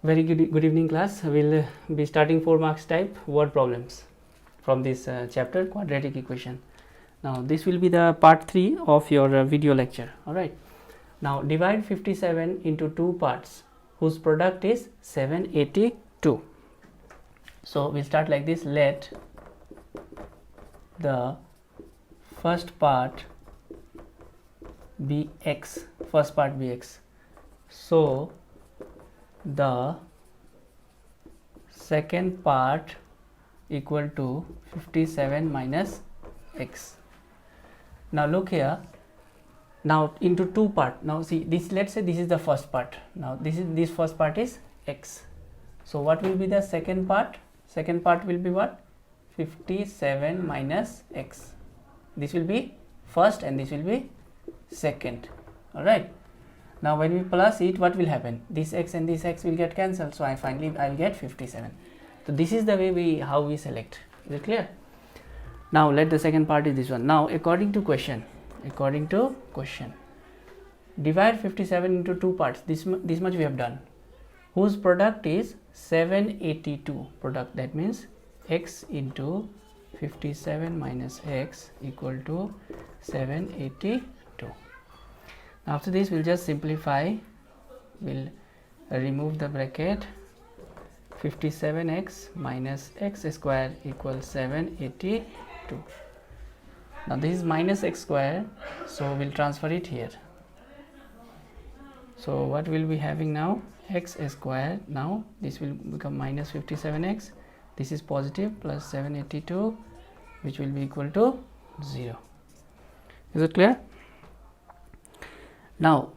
Very good evening class. We'll be starting 4 marks type word problems from this chapter, quadratic equation. Now this will be the part 3 of your video lecture. Alright. Now divide 57 into two parts whose product is 782. So we'll start like this. Let the first part be x. First part be x. So the second part equal to 57 minus x. Now look here. Now into two part. Now see this. Let's say this is the first part. Now this first part is x. So what will be the second part? Second part will be what? 57 minus x. This will be first and this will be second. All right. Now when we plus it, what will happen? This x and this x will get cancelled. So I will get 57. So this is the way how we select. Is it clear? Now let the second part is this one. Now according to question, divide 57 into two parts. This much we have done. Whose product is 782 product. That means x into 57 minus x equal to 782. After this we'll just simplify. We'll remove the bracket. 57x minus x square equals 782. Now this is minus x square, so we'll transfer it here. So what we'll be having now? X square. Now this will become minus 57x. This is positive plus 782, which will be equal to 0. Is it clear? Now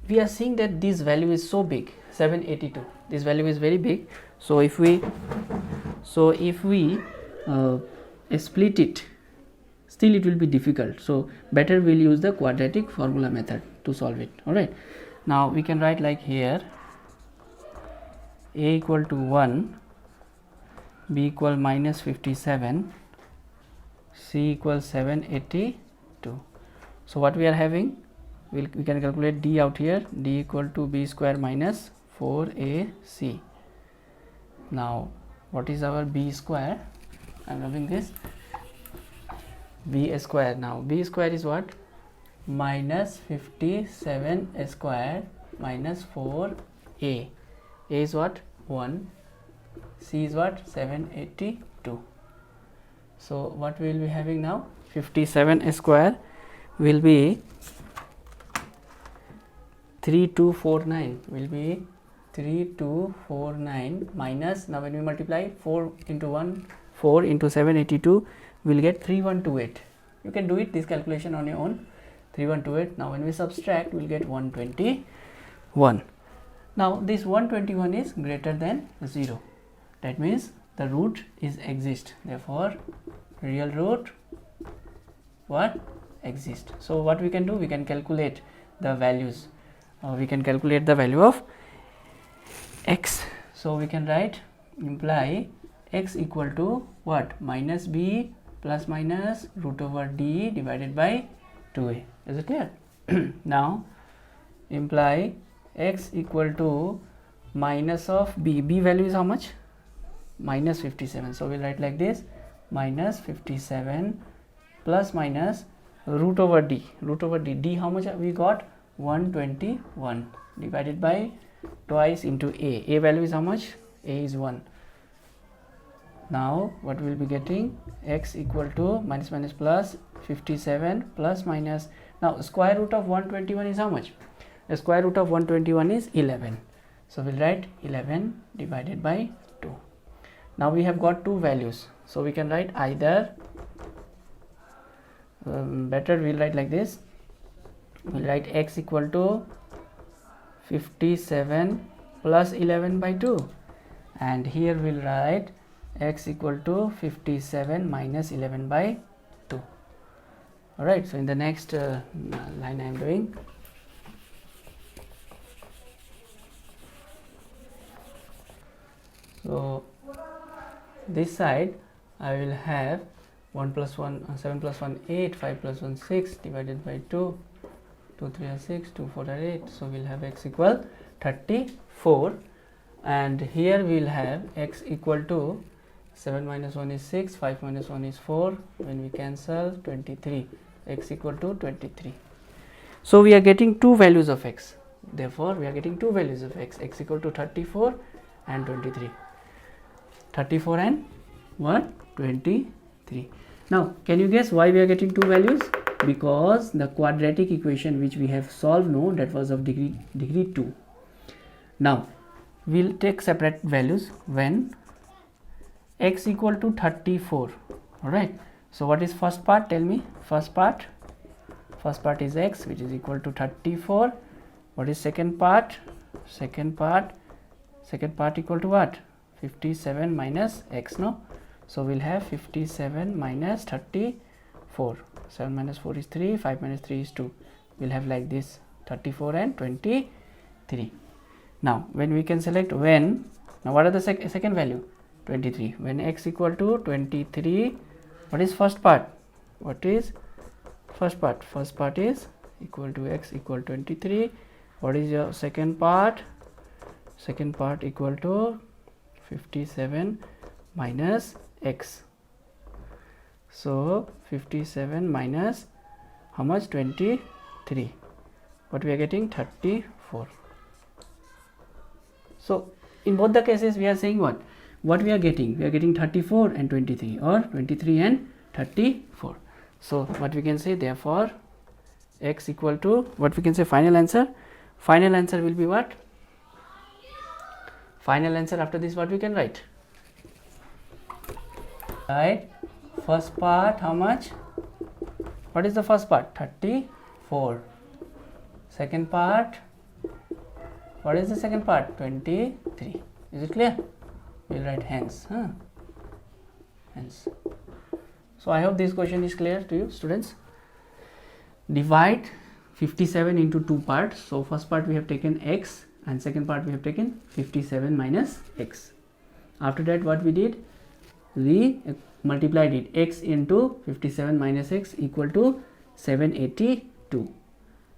we are seeing that this value is so big, 782. This value is very big. So if we split it, still it will be difficult. So better we'll use the quadratic formula method to solve it. All right. Now we can write like here: a equal to 1, b equal minus 57, c equals 782. So what we are having? We can calculate d out here. D equal to b square minus 4ac. Now what is our b square? I am having this b square. Now b square is what? Minus 57 square minus 4a. A is what? 1. C is what? 782. So what we will be having now? 57 square will be 3249, will be 3249 minus, now when we multiply 4 into 1, 4 into 782, we will get 3128. You can do it, this calculation on your own. 3128. Now when we subtract, we will get 121. Now this 121 is greater than 0. That means the root is exist. Therefore real root what? Exist. So what we can do? We can calculate the values. We can calculate the value of x. So we can write imply x equal to what? Minus b plus minus root over d divided by 2a. Is it clear? Now imply x equal to minus of b. B value is how much? Minus 57. So we'll write like this: minus 57 plus minus root over d. Root over d. D how much we got? 121 divided by twice into a. A value is how much? A is 1. Now what we will be getting? X equal to minus minus plus 57 plus minus. Now square root of 121 is how much? The square root of 121 is 11. So we'll write 11 divided by 2. Now we have got two values. So we can write either better we'll write like this. We'll write x equal to 57 plus 11 by 2, and here we'll write x equal to 57 minus 11 by 2. Alright, so in the next line I am doing. So this side I will have 1 plus 1 7 plus 1 8, 5 plus 1 6 divided by 2, 2 3 are 6, 2 4 are 8. So we'll have x equal 34 and here we will have x equal to 7 minus 1 is 6, 5 minus 1 is 4, when we cancel 23, x equal to 23. So we are getting two values of x, therefore we are getting two values of x equal to 34 and 23, 34 and what, 23. Now can you guess why we are getting two values? Because the quadratic equation which we have solved, no, that was of degree 2. Now we'll take separate values when x equal to 34. All right, so what is first part? Tell me. First part is x, which is equal to 34. What is second part? Second part equal to what? 57 minus x, no? So we'll have 57 minus 34. 7 minus 4 is 3, 5 minus 3 is 2. We'll have like this, 34 and 23. Now when we can select when, now what are the second value? 23. When x equal to 23, what is first part? What is first part? First part is equal to x equal 23. What is your second part? Second part equal to 57 minus x. So 57 minus how much? 23. What we are getting? 34. So in both the cases we are saying what we are getting? We are getting 34 and 23, or 23 and 34. So what we can say, therefore x equal to, what we can say, final answer will be what? Final answer after this, what we can write? Right, first part how much? What is the first part? 34. Second part, what is the second part? 23. Is it clear? We'll write hence. Hence. So I hope this question is clear to you, students. Divide 57 into two parts. So first part we have taken x, and second part we have taken 57 minus x. After that what we did? We multiplied it, x into 57 minus x equal to 782,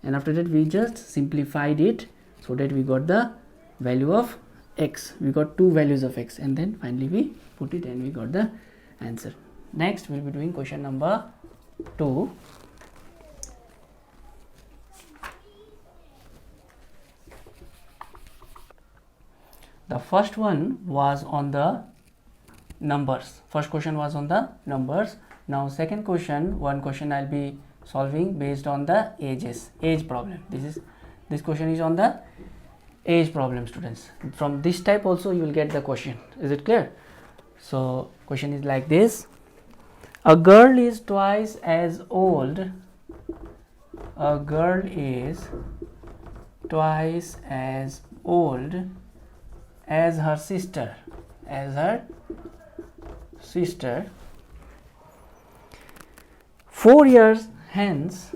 and after that we just simplified it so that we got the value of x. We got two values of x, and then finally we put it and we got the answer. Next we'll be doing question number 2. The first one was on the numbers. First question was on the numbers. Now second question, one question I'll be solving based on the age problem. This question is on the age problem, students. From this type also you will get the question. Is it clear? So question is like this: a girl is twice as old. A girl is twice as old as her sister. 4 years hence,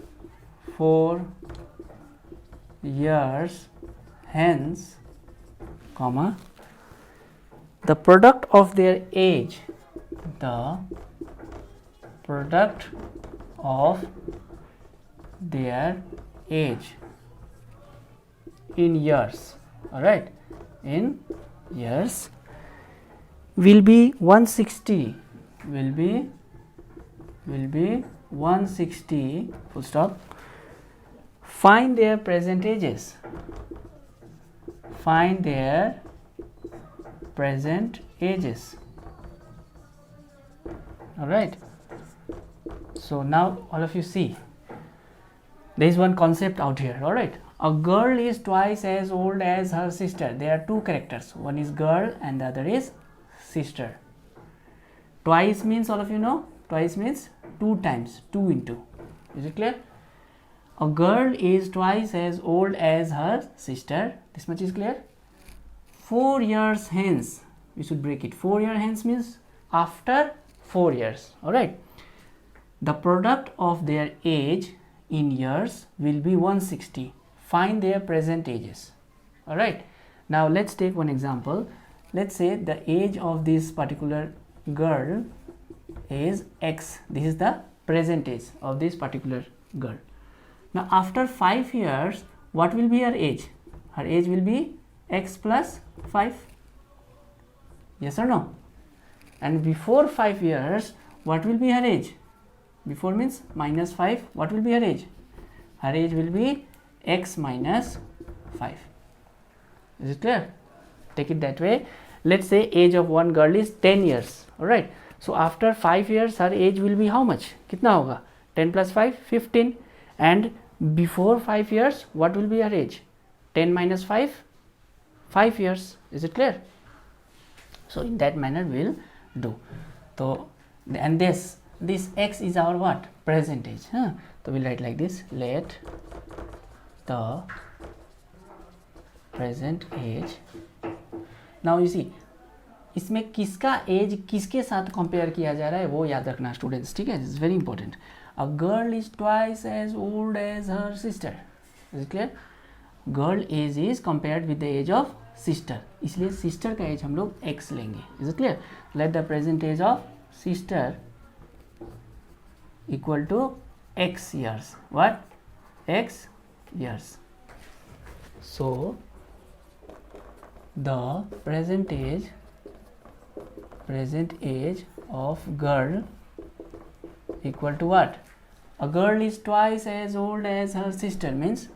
4 years hence, comma, the product of their age, the product of their age in years, all right, in years, will be 160, will be 160, full stop. Find their present ages. Find their present ages. All right. So now all of you see, there is one concept out here. All right. A girl is twice as old as her sister. There are two characters. One is girl and the other is sister. Twice means, all of you know, twice means 2 times, 2 into. Is it clear? A girl is twice as old as her sister. This much is clear. 4 years hence, we should break it. 4 years hence means after 4 years. All right. The product of their age in years will be 160. Find their present ages. All right. Now let's take one example. Let's say the age of this particular girl is x. This is the present age of this particular girl. Now after 5 years, what will be her age? Her age will be x plus 5. Yes or no? And before 5 years, what will be her age? Before means minus 5, what will be her age? Her age will be x minus 5. Is it clear? Take it that way. Let's say age of one girl is 10 years. Alright. So after 5 years, her age will be how much? कितना होगा? 10 plus 5, 15. And before 5 years, what will be her age? 10 minus 5, 5 years. Is it clear? So in that manner we'll do. So and this x is our what? Present age. So we'll write like this. Let the present age. Now you see, इसमें किसका as किसके साथ compare किया जा रहा है वो याद रखना स्टूडेंट्स, ठीक है? It's very important. A girl is twice as old as her sister. Is it clear? Girl age is compared with the age of sister, इसलिए सिस्टर का एज हम लोग x लेंगे. Is it clear? Let the present age of sister equal to x years. What? X years. So the present age of girl equal to what? A girl is twice as old as her sister, means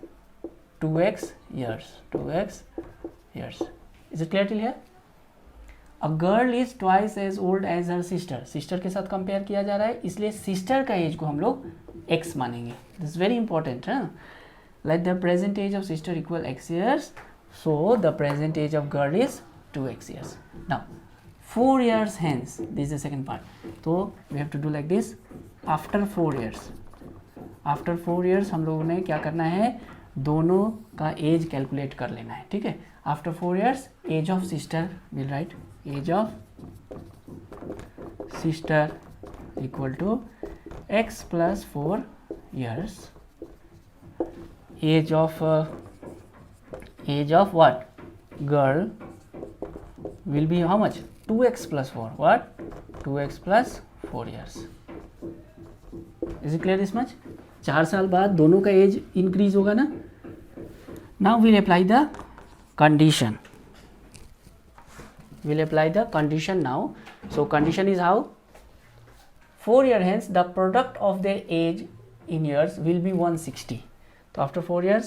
2x years. 2x years. Is it clear till here? A girl is twice as old as her sister. Sister के साथ compare किया जा रहा है, इसलिए sister का as को हम लोग x मानेंगे. This is very important. Let the present age of sister equal x years. So the present age of girl is 2x years. Now 4 years hence, this is the second part. So we have to do like this. After 4 years, after 4 years हम लोगों ने क्या करना है? दोनों का age calculate कर लेना है, ठीक है? After 4 years, age of sister will write age of sister equal to x plus 4 years. Age of what? Girl will be how much? 2x plus 4. What? 2x plus 4 years. Is it clear this much? 4 साल बाद दोनों का as increase होगा ना. Now we'll apply the condition. We'll apply the condition now. So condition is how? 4 years hence the product of their age in years will be 160. तो after 4 years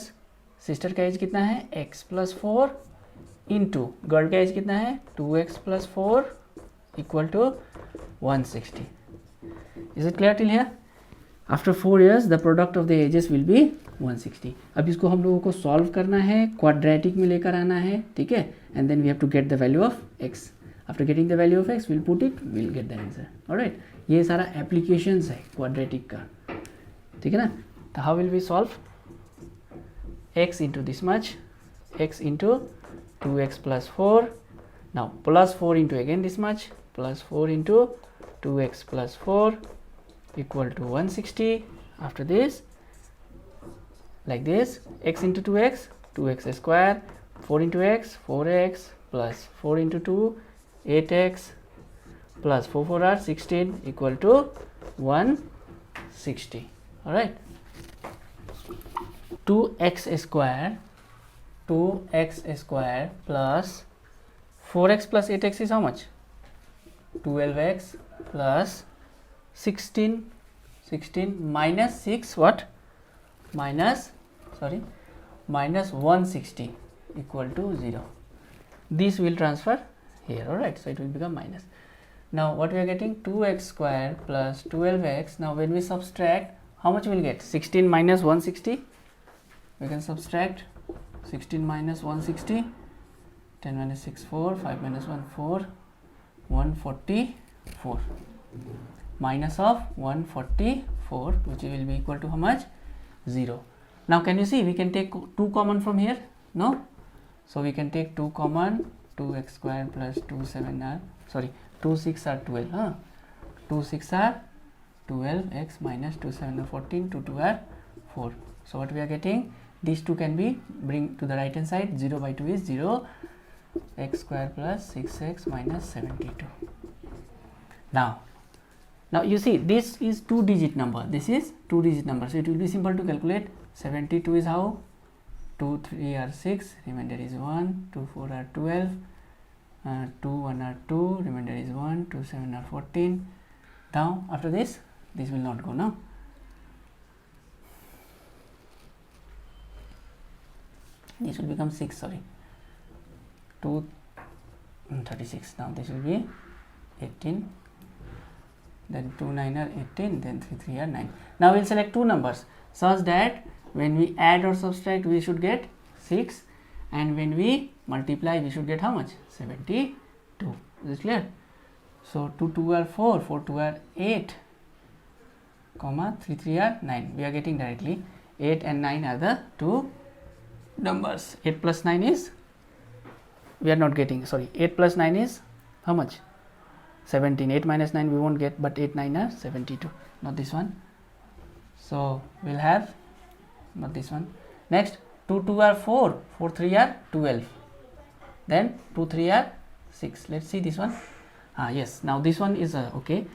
sister का age कितना है? x plus 4 into girl का age कितना है? 2x plus 4 equal to 160. Is it clear till here? After 4 years the product of the ages will be 160. अब इसको हम लोगों को सॉल्व करना है, क्वाड्रेटिक में लेकर आना है, ठीक है? And then we have to get the value of x. After getting the value of x will put it, will get the answer. Alright, ये सारा एप्लीकेशंस है क्वाड्रेटिक का, ठीक है ना? तो how will we solve? x into this much, x into 2x plus 4, now plus 4 into again this much, plus 4 into 2x plus 4 equal to 160. After this, like this, x into 2x, 2x square, 4 into x, 4x, plus 4 into 2, 8x, plus 4 4 are 16 equal to 160. Alright, 2x square plus 4x plus 8x is how much? 12x plus 16 minus 6 what? Minus 160 equal to 0. This will transfer here. Alright, so it will become minus. Now what we are getting? 2x square plus 12x. Now when we subtract, how much we will get? 16 minus 160. We can subtract 16 minus 160, 10 minus 6 4, 5 minus 1 4, 144, minus of 144, which will be equal to how much? 0. Now can you see we can take 2 common from here? No? So we can take 2 common. 2x square plus 2 7 are, sorry, 2 6 are 12. 2 6 are 12, x minus 2 7 are 14, 2 2 are 4. So what we are getting? These two can be bring to the right hand side. 0 by 2 is 0. X square plus 6x minus 72. Now you see this is 2-digit number. This is 2-digit number. So it will be simple to calculate. 72 is how? 2 3 are 6. Remainder is 1. 2 4 are 12. 2 1 are 2, remainder is 1, 2 7 are 14. Now after this will not go now. This will become 6, sorry, 2 36. Now this will be 18, then 2 9 are 18, then 3 3 are 9. Now we will select two numbers such that when we add or subtract we should get 6, and when we multiply we should get how much? 72. Is it clear? So 2 2 are 4, 4 2 are 8, comma 3 3 are 9. We are getting directly 8 and 9 are the two numbers. 8 plus 9 is, we are not getting, sorry, 8 plus 9 is how much? 17. 8 minus 9 we won't get, but 8 9 are 72, not this one. So we will have not this one. Next 2 2 are 4, 4 3 are 12, then 2 3 are 6. Let's see this one. Yes, now this one is okay.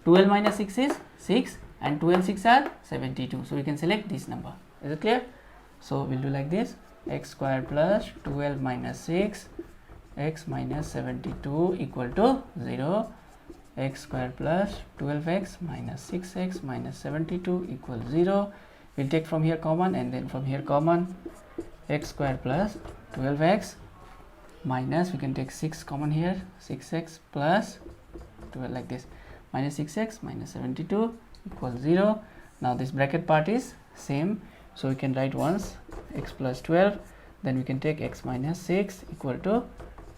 12 minus 6 is 6, and 12 6 are 72. So we can select this number. Is it clear? So we'll do like this: x square plus 12 minus 6 x minus 72 equal to 0. X square plus 12x minus 6x minus 72 equals 0. We'll take from here common, and then from here common. X square plus 12x minus, we can take 6 common here, 6x plus 12 like this, minus 6x minus 72 equals 0. Now this bracket part is same, so we can write once x plus 12, then we can take x minus 6 equal to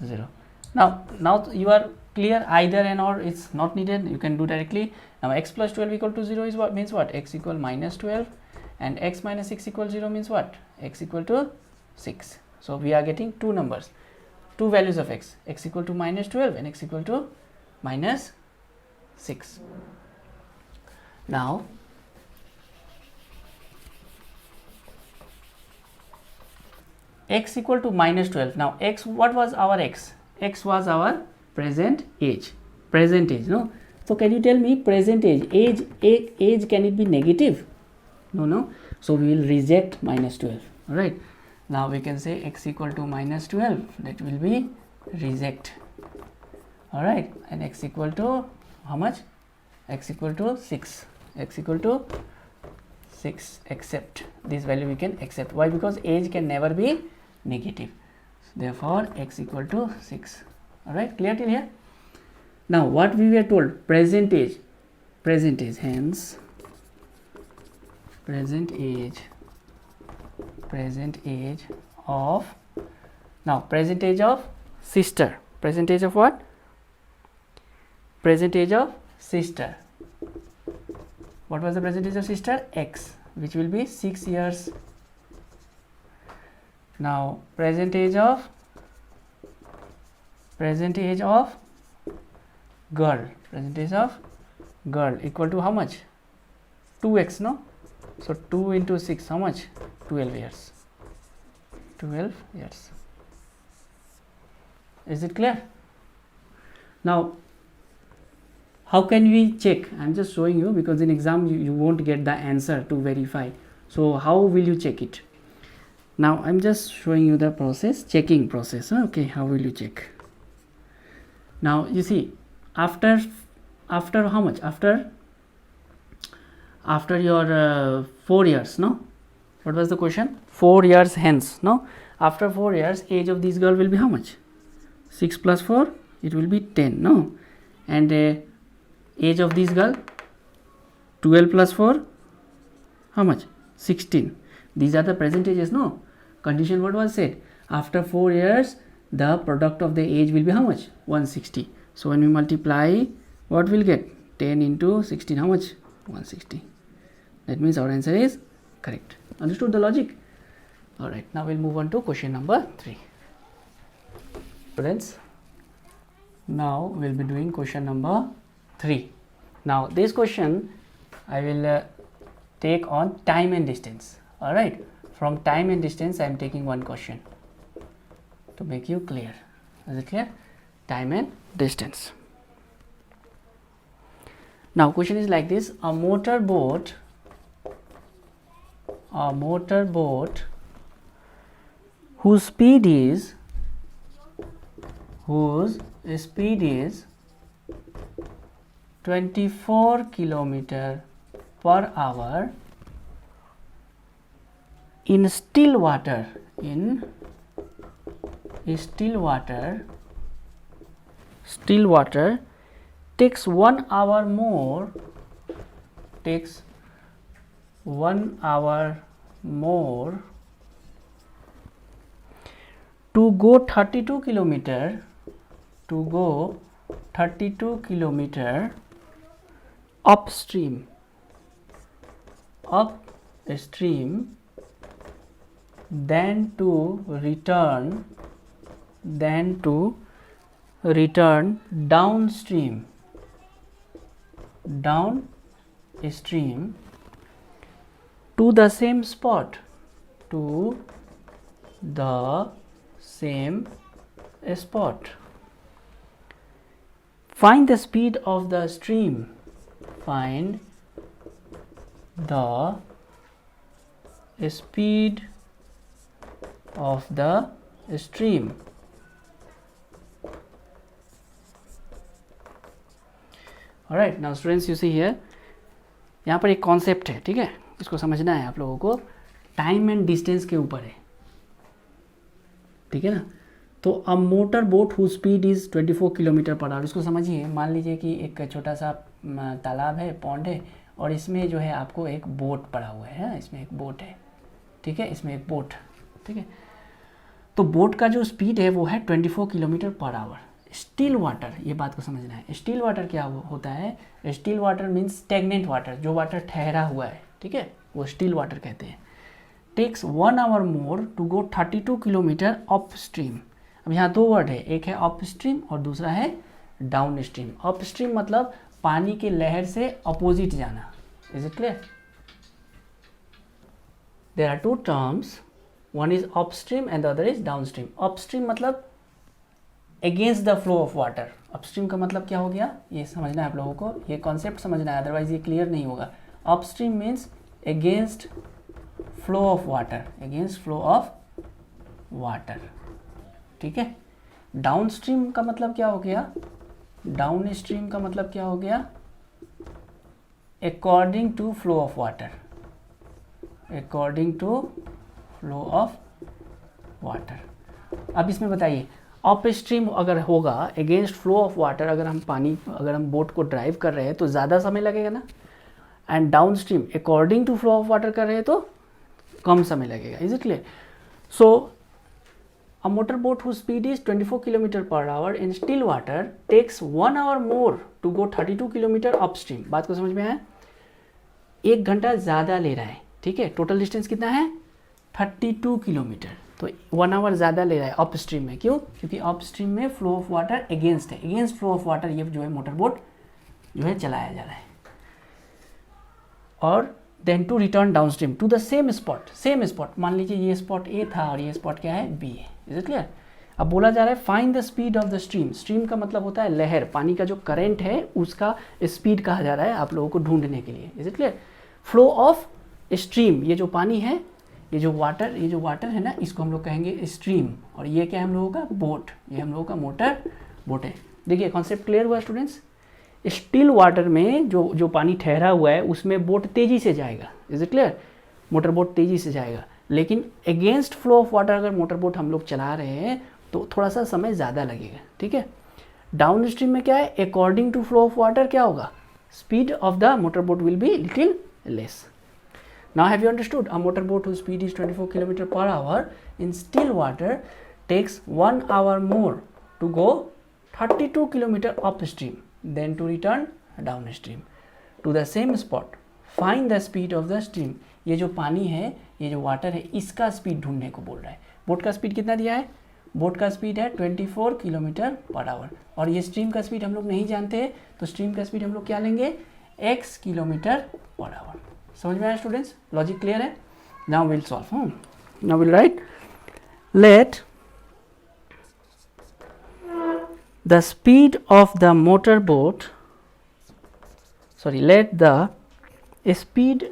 0. Now you are clear, either and or it's not needed, you can do directly. Now x plus 12 equal to 0 is what means what? X equal minus 12, and x minus 6 equal 0 means what? X equal to 6. So we are getting two numbers, two values of x equal to minus 12 and x equal to minus 6. Now x equal to minus 12. Now x, what was our x? X was our present age, no? So can you tell me present age, age can it be negative? No. So we will reject minus 12. All right. Now we can say x equal to minus 12, that will be reject. All right, and x equal to how much? X equal to 6. X equal to 6, accept. This value we can accept. Why? Because age can never be negative. So therefore x equal to 6. All right, clear till here? Now what we were told, present age, hence present age of, now present age of sister, present age of what? Present age of sister. What was the present age of sister? X, which will be 6 years. Now present age of girl, equal to how much? 2x, no? So 2 into 6, how much? 12 years. 12 years. Is it clear? Now how can we check? I am just showing you because in exam you won't get the answer to verify. So how will you check it? Now I am just showing you the process, checking process. Okay, how will you check? Now you see, after how much? After your 4 years, no? What was the question? 4 years hence, no? After 4 years, age of this girl will be how much? 6 plus 4, it will be 10, no? And age of this girl, 12 plus 4, how much? 16. These are the present ages, no? Condition what was said? After 4 years, the product of the age will be how much? 160. So when we multiply, what will get? 10 into 16, how much? 160. That means our answer is correct. Understood the logic? Alright, now we'll move on to question number 3. Friends, now we'll be doing question number 3. Now this question I will take on time and distance. Alright, from time and distance I am taking one question to make you clear. Is it clear? Time and distance. Now question is like this: a motor boat whose speed is whose speed is 24 kilometer per hour in still water, takes 1 hour more, to go 32 kilometer upstream than to return downstream to the same spot, Find the speed of the stream. Alright, now students, you see here, यहाँ पर एक concept है, ठीक है, इसको समझना है आप लोगों को, टाइम एंड डिस्टेंस के ऊपर है, ठीक है ना। तो अ motor boat who speed is 24 kilometre per our, इसको समझिए। मान लीजिए कि एक छोटा सा तालाब है, पॉन्ड है, और इसमें जो है आपको एक बोट पड़ा हुआ है, इसमें एक बोट है, ठीक है, इसमें एक बोट, ठीक है। तो बोट का जो स्पीड है वो है 24 kilometre per our. Still water, ये बात को समझना है। स्टिल वाटर क्या होता है? Still water means stagnant water, जो वाटर ठहरा हुआ है, ठीक है, वो स्टिल वाटर कहते हैं। Takes 1 hour more to go 32 kilometre upstream. अब यहाँ दो वर्ड है, एक है अप स्ट्रीम और दूसरा है डाउन स्ट्रीम। अप स्ट्रीम मतलब पानी की लहर से अपोजिट जाना। Is it clear? There are two terms, one is upstream and the other is downstream. Upstream मतलब against the flow of water. Upstream का मतलब क्या हो गया, ये समझना है आप लोगों को, ये कॉन्सेप्ट समझना है, अदरवाइज ये क्लियर नहीं होगा। Upstream means against flow of water, ठीक है। डाउनस्ट्रीम का मतलब क्या हो गया? डाउनस्ट्रीम का मतलब क्या हो गया? According to flow of water, अब इसमें बताइए, अप स्ट्रीम अगर होगा अगेंस्ट फ्लो ऑफ वाटर, अगर हम बोट को ड्राइव कर रहे हैं तो ज़्यादा समय लगेगा ना, and downstream according to flow of water कर रहे हैं तो कम समय लगेगा। Is it clear? So a motor boat who speed is 24 kilometre per hour in still water takes 1 hour more to go 32 kilometre upstream. बात को समझ में आया? 1 घंटा ज़्यादा ले रहा है, ठीक है। टोटल डिस्टेंस कितना है? 32 किलोमीटर, तो 1 आवर ज़्यादा ले रहा है अप स्ट्रीम में। क्यों? क्योंकि अप स्ट्रीम में फ्लो ऑफ वाटर अगेंस्ट है, अगेंस्ट फ्लो ऑफ वाटर ये जो है मोटर बोट जो है चलाया जा रहा है। और then to return downstream to the same spot, मान लीजिए ये स्पॉट ए था और ये स्पॉट क्या है? बी है। Is it clear? अब बोला जा रहा है find the speed of the stream. Stream का मतलब होता है लहर, पानी का जो करंट है उसका स्पीड कहा जा रहा है आप लोगों को ढूंढने के लिए। Is it clear? Flow of stream, ये जो पानी है, ये जो वाटर है ना, इसको हम लोग कहेंगे स्ट्रीम, और ये क्या है हम लोगों का? बोट, ये हम लोगों का मोटर बोट है। देखिए कॉन्सेप्ट क्लियर हुआ स्टूडेंट्स? स्टिल वाटर में जो पानी ठहरा हुआ है उसमें बोट तेजी से जाएगा। Is it clear? Motor boat तेजी से जाएगा, लेकिन अगेंस्ट फ्लो ऑफ वाटर अगर मोटर बोट हम लोग चला रहे हैं तो थोड़ा सा समय ज़्यादा लगेगा, ठीक है। डाउन स्ट्रीम में क्या है? According to flow of water क्या होगा? Speed of the motor boat will be little less. Now have you understood? A motor boat whose speed is 24 km per hour in still water takes 1 hour more to go 32 km upstream, then to return downstream to the same spot. Find the speed of the stream. ये जो पानी है, ये जो water है, इसका speed ढूंढने को बोल रहा है। बोट का स्पीड कितना दिया है? बोट का स्पीड है 24 किलोमीटर पर आवर, और ये स्ट्रीम का स्पीड हम लोग नहीं जानते, तो स्ट्रीम का स्पीड हम लोग क्या लेंगे? x kilometre per our. समझ में आया स्टूडेंट्स? लॉजिक क्लियर है? Now will solve. Now will write, let the speed of the motor boat, let the speed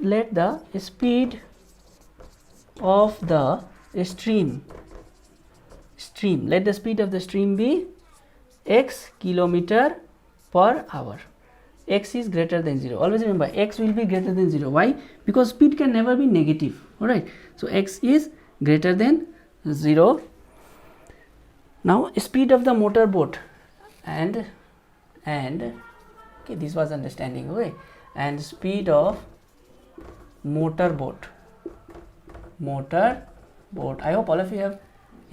of the stream be x kilometer per hour. X is greater than 0. Always remember x will be greater than 0. Why? Because speed can never be negative. Alright. So x is greater than 0. Now speed of the motor boat and okay, this was understanding. Okay, and speed of motor boat. I hope all of you have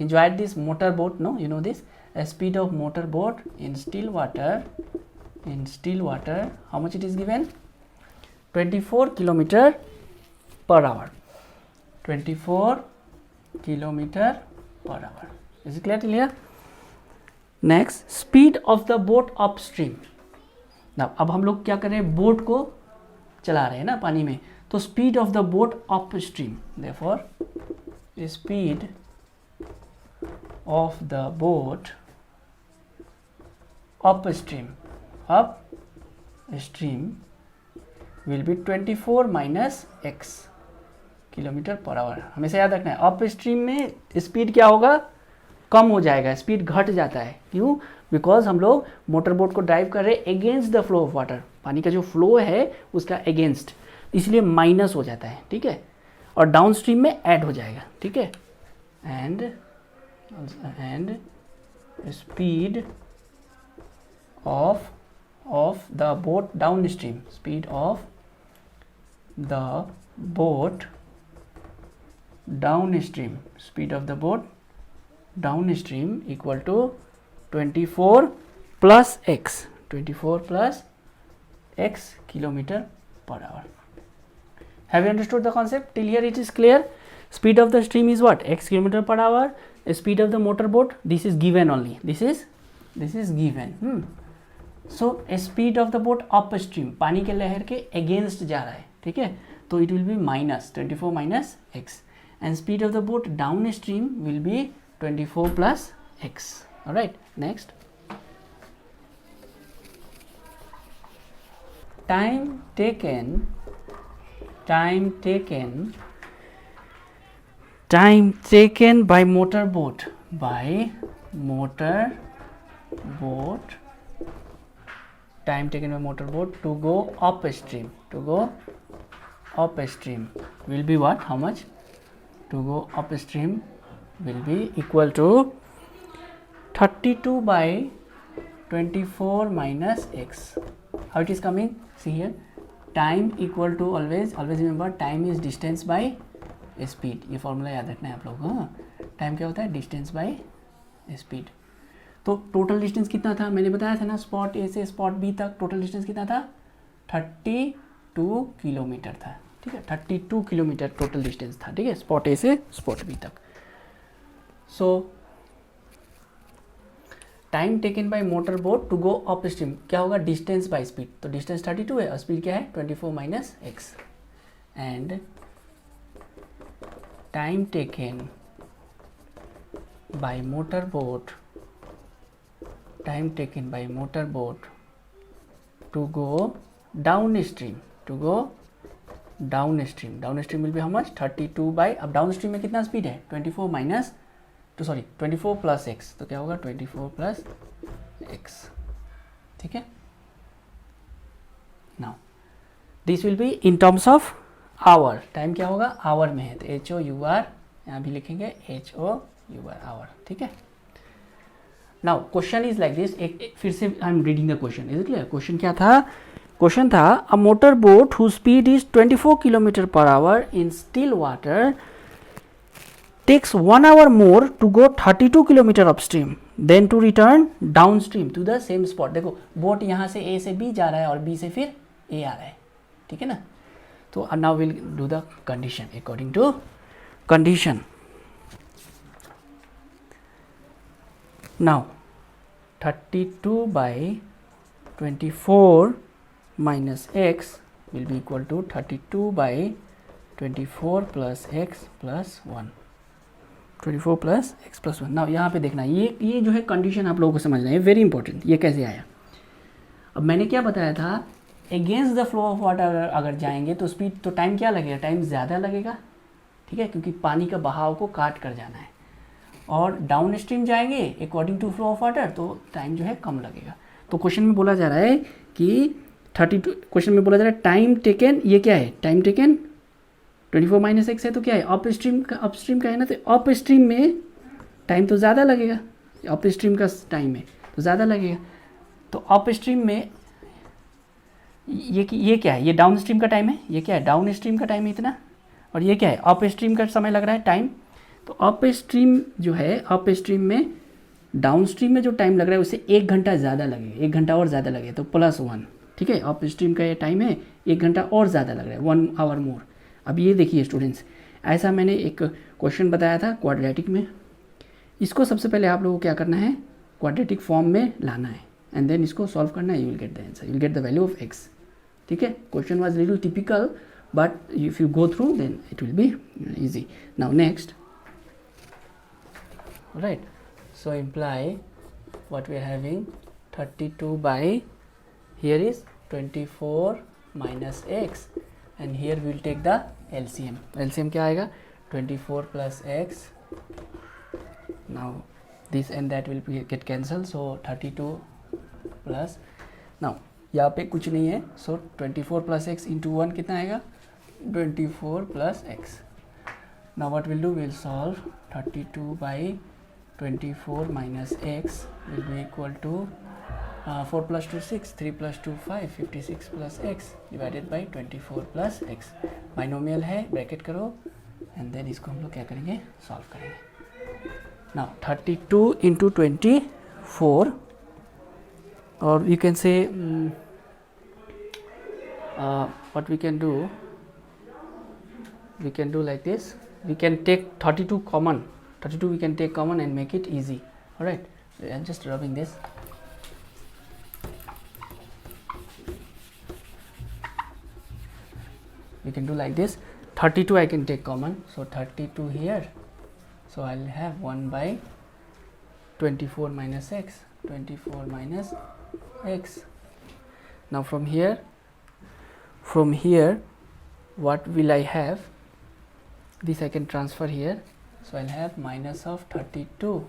enjoyed this motor boat. No, you know this. A speed of motor boat in still water, how much it is given? 24 kilometer per hour. 24 kilometer per hour. Is it clear till here? Next, speed of the boat upstream. Now, अब हम लोग क्या कर रहे हैं? Boat को चला रहे हैं ना पानी में, तो speed of the boat upstream. Therefore, speed of the boat upstream will be 24 minus x kilometre per our. हमेशा याद रखना है, अपस्ट्रीम में स्पीड क्या होगा? कम हो जाएगा, स्पीड घट जाता है. क्यों? बिकॉज हम लोग मोटर बोट को ड्राइव कर रहे हैं against the flow of water. पानी का जो फ्लो है उसका अगेंस्ट, इसलिए माइनस हो जाता है. ठीक है, और डाउन स्ट्रीम में ऐड हो जाएगा. ठीक है, and speed of the boat downstream, speed of the boat downstream equal to 24 plus x kilometer per hour. Have you understood the concept? Till here it is clear. Speed of the stream is what? X kilometer per hour. Speed of the motor boat, this is given only. This is given. So speed of the boat upstream, पानी के लहर के against जा रहा है. ठीक है, तो it will be minus 24 minus x, and speed of the boat downstream will be 24 plus x. Alright, next. Time taken by motor boat to go upstream will be what? How much? To go upstream will be equal to 32 by 24 minus x. How it is coming? See here, time equal to always remember time is distance by speed. ये formula याद रखना है आप लोग. हाँ, time क्या होता है? Distance by speed. तो टोटल डिस्टेंस कितना था? मैंने बताया था ना, स्पॉट ए से स्पॉट बी तक टोटल डिस्टेंस कितना था? 32 किलोमीटर था. ठीक है, 32 किलोमीटर टोटल डिस्टेंस था. ठीक है, स्पॉट ए से स्पॉट बी तक. So time taken by motor boat to go upstream क्या होगा? Distance by speed. तो डिस्टेंस 32 है और स्पीड क्या है? 24 minus x. And time taken by motor boat to go downstream will be how much? 32 by, अब downstream में कितना स्पीड है? 24 माइनस 24 प्लस एक्स. तो क्या होगा? 24 प्लस एक्स. ठीक है, now this will be in terms of hour. Time क्या होगा? आवर में है, तो HOUR यहाँ भी लिखेंगे HOUR आवर. ठीक है, now question is like this. एक फिर से I am reading the question. Is it clear? Question क्या था? क्वेश्चन था, a motor boat who speed is 24 kilometre per hour in still water takes 1 hour more to go 32 kilometer upstream then to return downstream to the same spot. देखो, boat यहाँ से ए से B जा रहा है और बी से फिर ए आ रहा है. ठीक है ना? तो now will do the condition according to condition. Now 32 by 24 minus x will be equal to 32 by 24 plus x plus 1. 24 plus x plus 1. Now यहाँ पे देखना, ये जो है कंडीशन आप लोगों को समझना है, वेरी इंपॉर्टेंट. ये कैसे आया? अब मैंने क्या बताया था? Against the flow of water अगर जाएंगे तो स्पीड, तो टाइम क्या लगेगा? टाइम ज़्यादा लगेगा. ठीक है, क्योंकि पानी का बहाव को काट कर जाना है. और डाउन स्ट्रीम जाएंगे according to flow of water, तो टाइम जो है कम लगेगा। तो क्वेश्चन में बोला जा रहा है कि 32, क्वेश्चन में बोला जा रहा है टाइम टेकन, ये क्या है, टाइम टेकन 24 माइनस एक्स है, तो क्या है, अप स्ट्रीम का है ना, तो अप स्ट्रीम में टाइम तो ज़्यादा लगेगा, अप स्ट्रीम का टाइम है तो ज़्यादा लगेगा। तो अप स्ट्रीम में ये क्या है, ये डाउन स्ट्रीम का टाइम है, ये क्या है, डाउन स्ट्रीम का टाइम है इतना, और ये क्या है, अप स्ट्रीम का समय लग रहा है टाइम। तो अप स्ट्रीम जो है, अप स्ट्रीम में डाउन स्ट्रीम में जो टाइम लग रहा है उससे 1 घंटा ज़्यादा लगेगा, 1 घंटा और ज़्यादा लगेगा, तो +1, ठीक है। अप स्ट्रीम का ये टाइम है 1 घंटा और ज़्यादा लग रहा है, 1 आवर मोर। अब ये देखिए स्टूडेंट्स, ऐसा मैंने एक क्वेश्चन बताया था क्वाड्रेटिक में, इसको सबसे पहले आप लोगों को क्या करना है, क्वाड्रेटिक फॉर्म में लाना है एंड देन इसको सॉल्व करना है, you will get the answer, you will get the value of x, ठीक है। Question was little typical but if you go through then it will be easy. Now next, right, so imply what we are having 32 by here is 24 minus x and here we will take the LCM. LCM क्या आएगा, 24 plus x, now this and that will be get cancelled, so 32 plus, now यहाँ पे कुछ नहीं है, so 24 plus x into 1 कितना आएगा, 24 plus x. Now what we'll do, we'll solve 32 by 24 minus x will be equal to 4 plus 2 6, 3 plus 2 5, 56 plus x divided by 24 plus x. Binomial है, bracket करो and then इसको हम लोग क्या करेंगे, solve करेंगे। नाउ 32 इंटू 24, और you can say what we can do, we can do like this, we can take 32 common, 32 we can take common and make it easy. All right, I'm just rubbing this. We can do like this, 32 I can take common, so 32 here, so I'll have 1 by 24 minus x, 24 minus x. Now from here what will I have, this I can transfer here, so I'll have minus of 32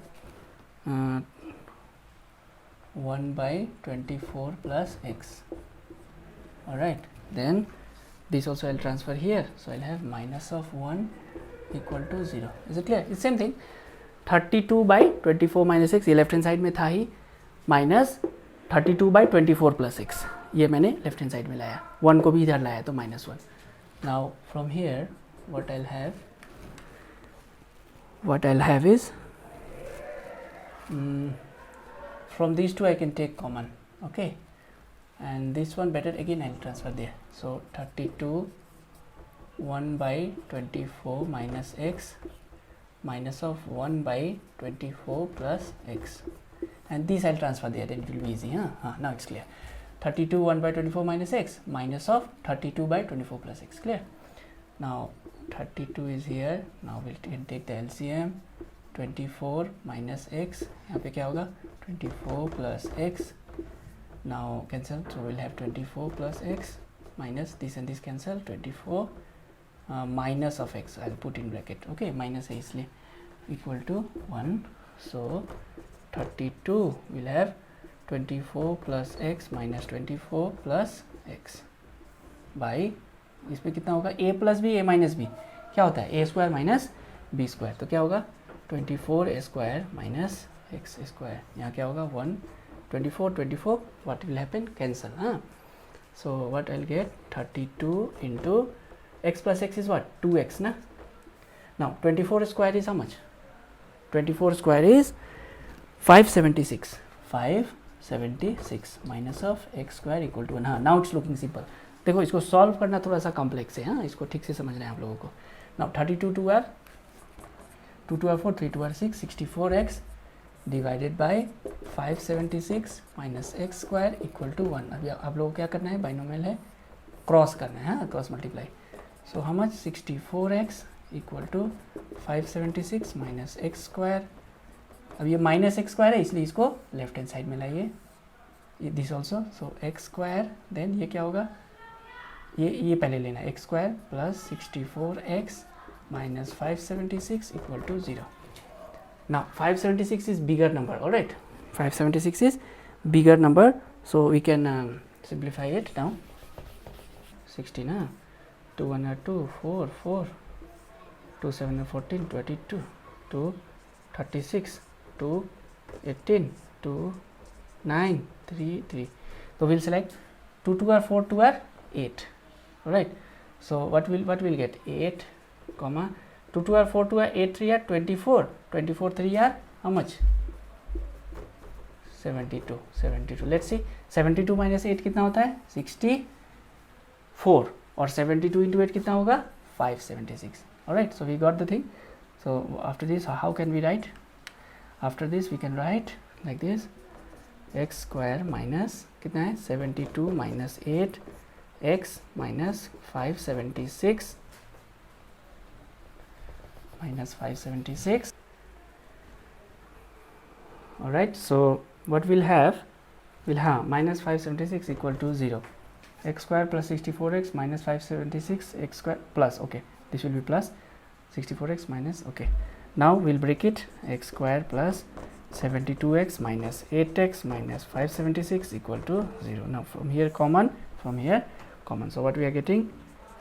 1 by 24 plus x. Alright, then this also I'll transfer here, so I'll have minus of 1 equal to 0. Is it clear? It's same thing, 32 by 24 minus x, ये left hand side में था ही, minus 32 by 24 plus x, ये मैंने left hand side में लाया, 1 को भी इधर लाया तो -1. Now from here what I'll have is from these two I can take common, okay, and this one better again I'll transfer there, so 32 1 by 24 minus x minus of 1 by 24 plus x, and this I'll transfer there, then it will be easy, now it's clear. 32 1 by 24 minus x minus of 32 by 24 plus x, clear. Now 32 is here, now we'll take the LCM, 24 minus x, यहाँ पे क्या होगा, 24 plus x, now cancel, so we'll have 24 plus x minus this and this cancel, 24 minus of x, I'll put in bracket, okay, minus है इसलिए, equal to 1, so 32 will have 24 plus x minus 24 plus x by, इसमें कितना होगा, a plus B, a minus B, क्या होता है, a square minus B square, तो क्या होगा 24 a square minus x square, यहाँ क्या होगा 1, 24 what will happen, cancel, so what I'll get, 32 into x plus x is what, 2x na. Now 24 square is how much, 24 square is 576, 576 minus of x square equal to 1, now it's looking simple. देखो इसको solve करना थोड़ा सा complex है, इसको ठीक से समझना है आप लोगों को। Now 32 2 are 2 2 are 4, 3 2 are 6, 64x divided by 576 minus x square equal to 1। अभी आप लोगों को क्या करना है, बाइनोमियल है, क्रॉस करना है, cross multiply, so how much, 64x equal to 576 minus x square, अब ये माइनस एक्स स्क्वायर है इसलिए इसको लेफ्ट हैंड साइड में लाइए, this also, so x square, then ये क्या होगा, ये पहले लेना, x square plus 64x minus 576 equal to 0। Now 576 is bigger number, all right. 576 is bigger number, so we can simplify it now. 16, 2 1 are 2, 4 4, 2 7 are 14, 22, 2 36, 2 18, 2 9, 3 3. So we'll select 2 2 are 4 2 are 8, all right. So what we'll get 8 comma 2 2 are 4 2 are 8 3 are 24, 24 3 are how much? 72. 72. Let's see 72 minus 8 कितना होता है? 64, और 72 into 8 कितना होगा? 576. Alright, so we got the thing. So after this, how can we write? After this we can write like this: x square minus कितना है? 72 minus 8 x minus 576 minus 576. Alright, so what we'll have minus 576 equal to 0. X square plus 64x minus 576 x square plus, okay, this will be plus 64x minus, okay. Now we'll break it: x square plus 72x minus 8x minus 576 equal to 0. Now from here common, so what we are getting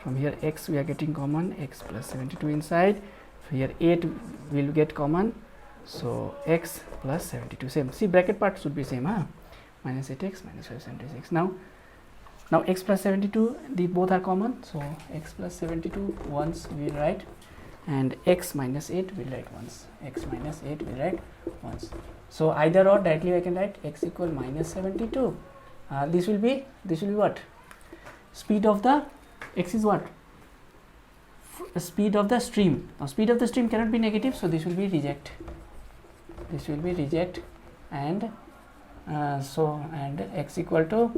from here? X we are getting common, x plus 72 inside, here 8 will get common, so x plus 72 same. See, bracket part should be same, minus 8x minus 576. Now x plus 72, the both are common, so x plus 72 once we write, and x minus 8 will write once, x minus 8 will write once. So either or, directly I can write x equal minus 72. This will be what? Speed of the x is what? Speed of the stream. Now speed of the stream cannot be negative, so this will be reject. This will be reject, and and x equal to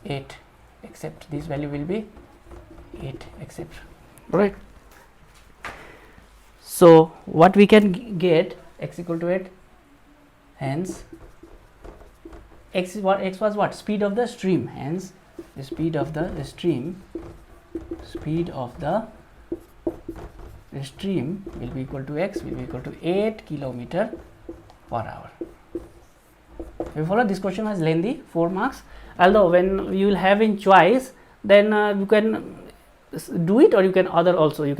8, except this value will be 8, except, right. So what we can get? X equal to 8, hence x is what? X was what? Speed of the stream, hence the speed of the stream will be equal to x, will be equal to 8 km per hour. You follow? This question was lengthy, 4 marks, although when you will have in choice, then you can do it, or you can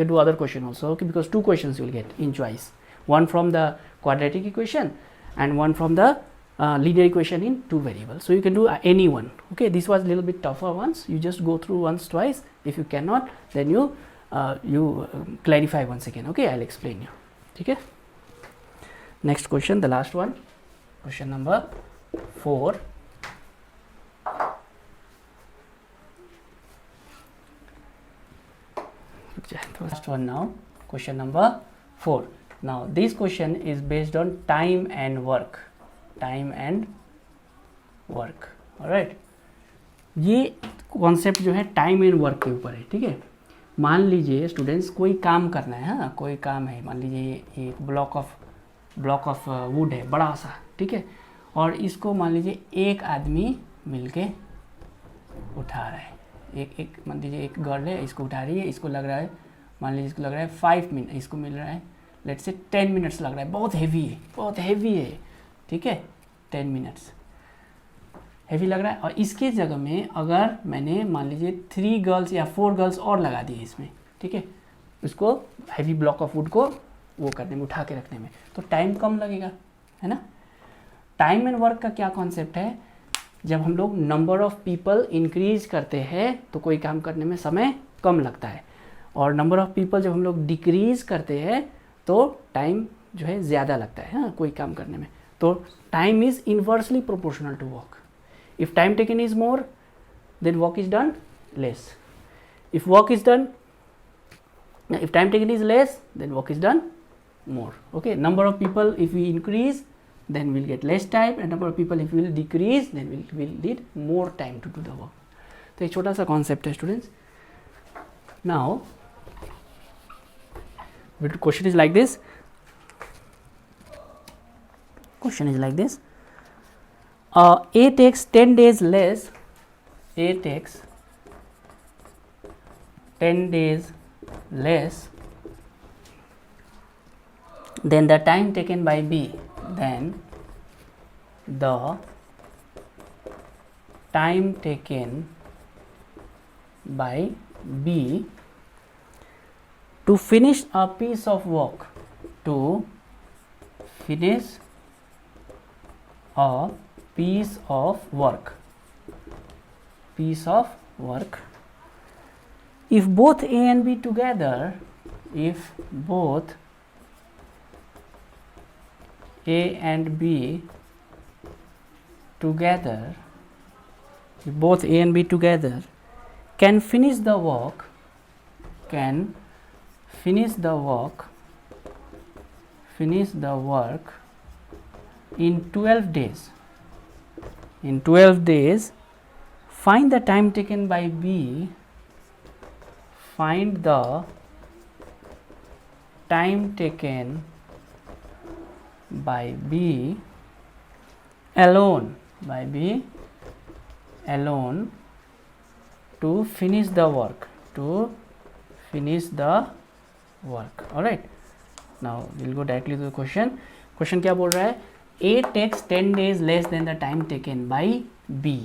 do other question also, okay, because 2 questions you will get in choice, one from the quadratic equation and one from the linear equation in 2 variables. So you can do any one, okay. This was a little bit tougher ones, you just go through once twice. If you cannot, then you clarify once again, okay. I'll explain you, okay. Next question, the last one, question number 4. First one now, question number 4. Now this question is based on time and work, alright. ये concept जो है time and work के ऊपर है, ठीक है. मान लीजिए स्टूडेंट्स, कोई काम करना है, हाँ, कोई काम है, मान लीजिए एक ब्लॉक ऑफ वुड है बड़ा सा, ठीक है, और इसको मान लीजिए एक आदमी मिलके उठा रहा है. एक मान लीजिए एक गर्ल है, इसको उठा रही है, इसको लग रहा है, मान लीजिए इसको लग रहा है 5 मिनट, इसको मिल रहा है लेट्स से 10 मिनट्स लग रहा है, बहुत हैवी है, ठीक है, 10 मिनट्स हैवी लग रहा है. और इसके जगह में अगर मैंने मान लीजिए 3 गर्ल्स या 4 गर्ल्स और लगा दिए इसमें, ठीक है, उसको हैवी ब्लॉक ऑफ वुड को वो करने में, उठा के रखने में, तो टाइम कम लगेगा, है ना. टाइम एंड वर्क का क्या कॉन्सेप्ट है? जब हम लोग नंबर ऑफ पीपल इंक्रीज करते हैं तो कोई काम करने में समय कम लगता है, और नंबर ऑफ पीपल जब हम लोग डिक्रीज करते हैं तो टाइम जो है ज़्यादा लगता है, हाँ, कोई काम करने में. तो time is inversely proportional to work. If time taken is more, then work is done less. If time taken is less, then work is done more. Okay, number of people if we increase, then we'll get less time, and number of people if we will decrease, then we'll need more time to do the work. तो एक छोटा सा concept है students. Now, the question is like this. A takes 10 days less. A takes 10 days less then the time taken by B, then the time taken by B to finish a piece of work, to finish a piece of work, if both A and B together, if both A and B together, if both A and B together can finish the work, in 12 days, find the time taken by B, find the time taken by B alone, to finish the work, all right. Now we'll go directly to the question क्या बोल रहा है? A takes 10 days less than the time taken by B.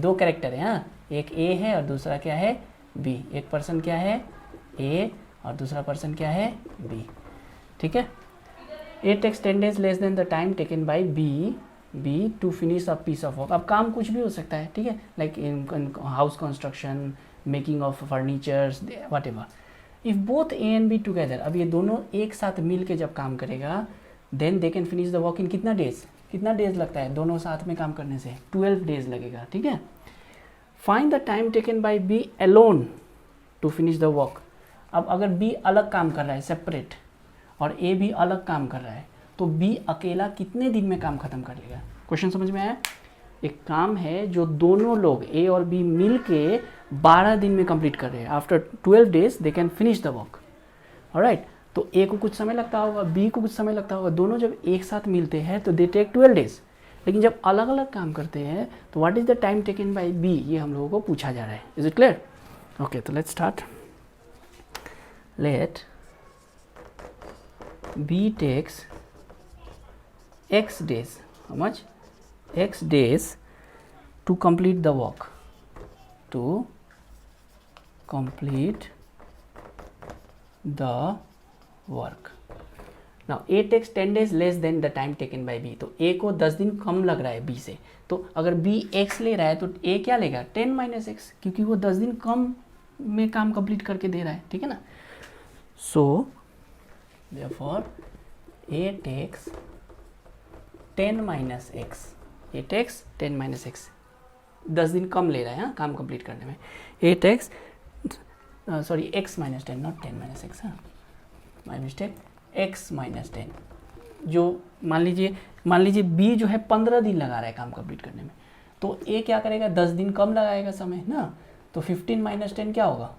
दो character है, हाँ, एक A है और दूसरा क्या है? B. एक पर्सन क्या है? A और दूसरा पर्सन क्या है? B. ठीक है. A takes 10 days less than the time taken by B to finish a piece of work. अब काम कुछ भी हो सकता है, ठीक है, like in house construction, making of furnitures, whatever. If both A and B together, अब ये दोनों एक साथ मिल के जब काम करेगा, then they can finish the work in कितना डेज लगता है दोनों साथ में काम करने से? 12 डेज लगेगा, ठीक है. Find the time taken by B alone to finish the work. अब अगर B अलग काम कर रहा है, सेपरेट, और A भी अलग काम कर रहा है, तो B अकेला कितने दिन में काम खत्म कर लेगा? क्वेश्चन समझ में आया? एक काम है जो दोनों लोग A और B मिल के 12 दिन में कंप्लीट कर रहे हैं. After 12 days they can finish the work, alright. तो A को कुछ समय लगता होगा, B को कुछ समय लगता होगा, दोनों जब एक साथ मिलते हैं तो दे टेक 12 डेज. लेकिन जब अलग अलग काम करते हैं तो what is the time taken by B, ये हम लोगों को पूछा जा रहा है. Is it clear? ओके, तो let's start. Let B takes X days. How much? X days to complete the work. To complete the work. Now A takes 10 days less than the time taken by B. तो A को 10 दिन कम लग रहा है B से. तो अगर B X ले रहा है तो A क्या लेगा? 10 minus X, क्योंकि वो 10 दिन कम में काम कंप्लीट करके दे रहा है, ठीक है ना. So therefore A takes 10 minus X. A takes 10 minus X. 10 दिन कम ले रहा है, हाँ, काम कंप्लीट करने में. A takes X minus 10, not 10 minus X, हाँ, my mistake. X minus 10. जो मान लीजिए B जो है 15 दिन लगा रहा है काम कंप्लीट करने में, तो A क्या करेगा? 10 दिन कम लगाएगा समय ना. तो 15 minus 10 क्या होगा?